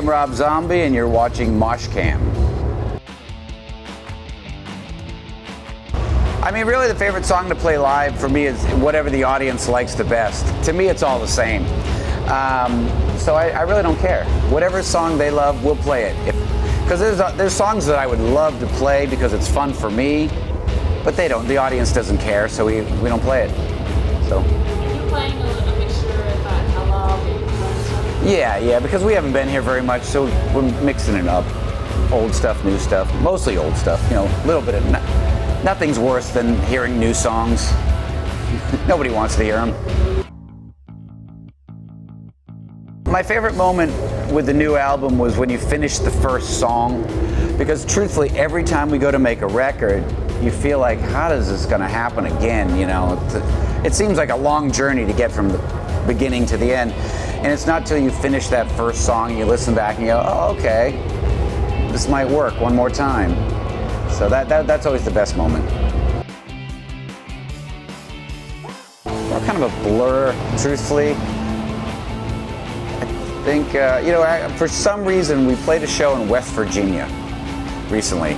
I'm Rob Zombie, and you're watching Moshcam. I mean, really the favorite song to play live for me is whatever the audience likes the best. To me, it's all the same. So I really don't care. Whatever song they love, we'll play it. Because there's songs that I would love to play because it's fun for me, but they don't. The audience doesn't care, so we don't play it. So. Are you playing a mixture of analog and stuff? Yeah, because we haven't been here very much, so we're mixing it up. Old stuff, new stuff, mostly old stuff. You know, a little bit of. Nothing's worse than hearing new songs. Nobody wants to hear them. My favorite moment with the new album was when you finish the first song, because truthfully, every time we go to make a record, you feel like, how is this going to happen again? You know, it seems like a long journey to get from the beginning to the end, and it's not till you finish that first song, you listen back and you go, oh, okay, this might work one more time. So that's always the best moment. We're kind of a blur, truthfully. I think, for some reason, we played a show in West Virginia recently,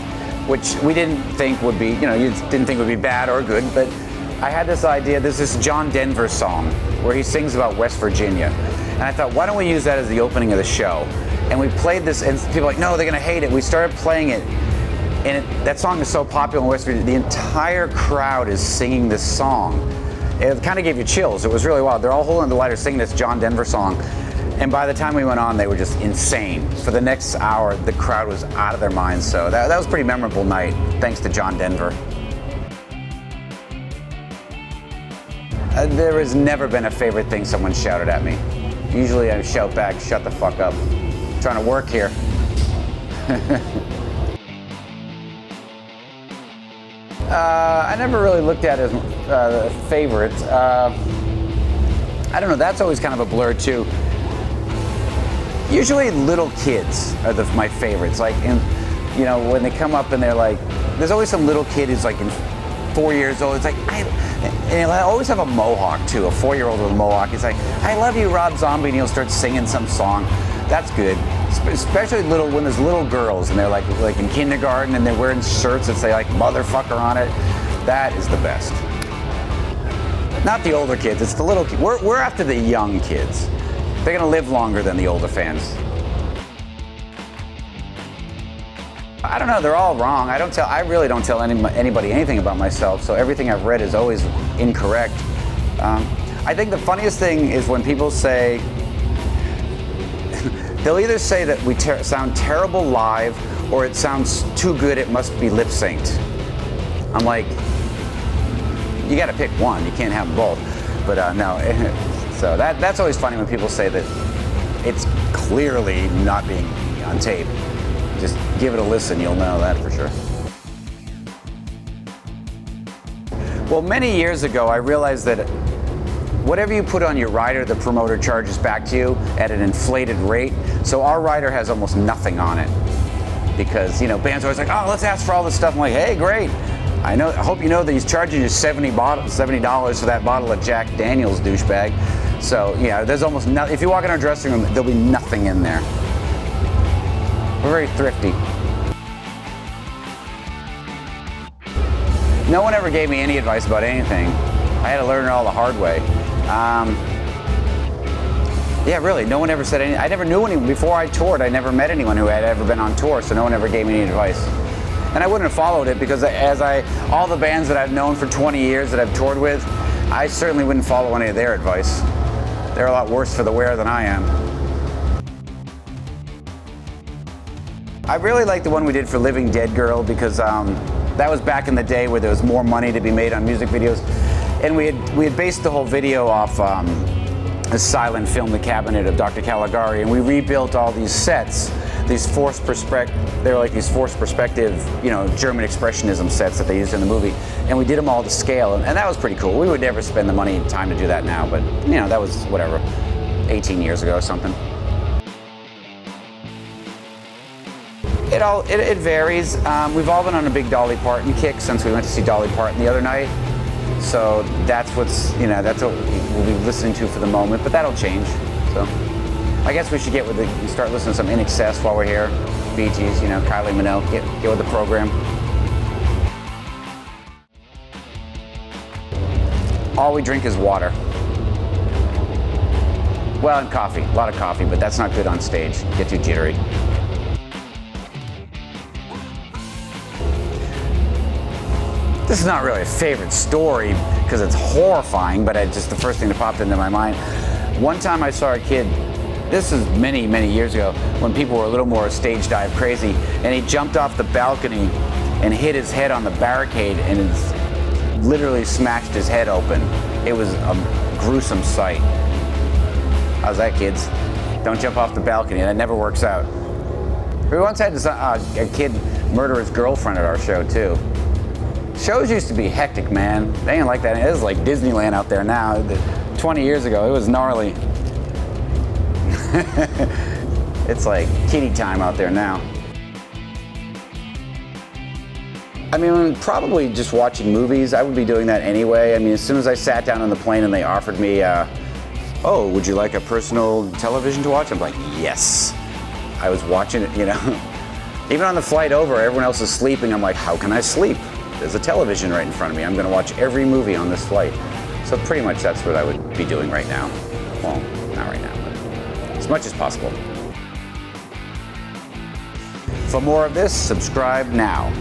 which we didn't think would be, you didn't think would be bad or good, but I had this idea. There's this John Denver song where he sings about West Virginia. And I thought, why don't we use that as the opening of the show? And we played this, and people were like, no, they're going to hate it. We started playing it. And that song is so popular in West Virginia, the entire crowd is singing this song. It kind of gave you chills. It was really wild. They're all holding the lighter singing this John Denver song. And by the time we went on, they were just insane. For the next hour, the crowd was out of their minds. So that was a pretty memorable night, thanks to John Denver. There has never been a favorite thing someone shouted at me. Usually I shout back, shut the fuck up. I'm trying to work here. I never really looked at it as a favorite. I don't know, that's always kind of a blur too. Usually little kids are my favorites. Like, when they come up and they're like, there's always some little kid who's like 4 years old. It's like, and I always have a mohawk too, a 4-year-old with a mohawk. He's like, I love you, Rob Zombie, and he'll start singing some song. That's good. Especially when there's little girls and they're like in kindergarten and they're wearing shirts that say like motherfucker on it. That is the best. Not the older kids, it's the little kids. We're after the young kids. They're gonna live longer than the older fans. I don't know, they're all wrong. I really don't tell anybody anything about myself, so everything I've read is always incorrect. I think the funniest thing is when people say, they'll either say that we sound terrible live, or it sounds too good, it must be lip synced. I'm like, you gotta pick one, you can't have them both. But no, so that's always funny when people say that it's clearly not being on tape. Just give it a listen, you'll know that for sure. Well, many years ago, I realized that whatever you put on your rider, the promoter charges back to you at an inflated rate. So our rider has almost nothing on it. Because, bands are always like, oh, let's ask for all this stuff. I'm like, hey, great. I hope you know that he's charging you $70 for that bottle of Jack Daniels, douchebag. So, there's almost nothing. If you walk in our dressing room, there'll be nothing in there. We're very thrifty. No one ever gave me any advice about anything. I had to learn it all the hard way. Yeah, really, no one ever said anything. I never knew anyone. Before I toured, I never met anyone who had ever been on tour, so no one ever gave me any advice. And I wouldn't have followed it because all the bands that I've known for 20 years that I've toured with, I certainly wouldn't follow any of their advice. They're a lot worse for the wear than I am. I really like the one we did for Living Dead Girl because that was back in the day where there was more money to be made on music videos. And we had based the whole video off a silent film, The Cabinet of Dr. Caligari, and we rebuilt all these sets, these forced perspective German expressionism sets that they used in the movie, and we did them all to scale, and that was pretty cool. We would never spend the money and time to do that now, but that was whatever, 18 years ago or something. It varies. We've all been on a big Dolly Parton kick since we went to see Dolly Parton the other night. So that's what we'll be listening to for the moment, but that'll change. So I guess we should get with the, start listening to some In Excess while we're here. Bee Gees, you know, Kylie Minogue, get with the program. All we drink is water. Well, and coffee, a lot of coffee, but that's not good on stage. Get too jittery. This is not really a favorite story because it's horrifying, but just the first thing that popped into my mind. One time I saw a kid, this is many, many years ago, when people were a little more stage dive crazy, and he jumped off the balcony and hit his head on the barricade and literally smashed his head open. It was a gruesome sight. How's that, kids? Don't jump off the balcony, that never works out. We once had a kid murder his girlfriend at our show, too. Shows used to be hectic, man. They ain't like that. It is like Disneyland out there now. 20 years ago, it was gnarly. It's like kiddie time out there now. I mean, probably just watching movies. I would be doing that anyway. I mean, as soon as I sat down on the plane and they offered me, oh, would you like a personal television to watch? I'm like, yes. I was watching it, you know. Even on the flight over, everyone else is sleeping. I'm like, how can I sleep? There's a television right in front of me. I'm going to watch every movie on this flight. So pretty much that's what I would be doing right now. Well, not right now, but as much as possible. For more of this, subscribe now.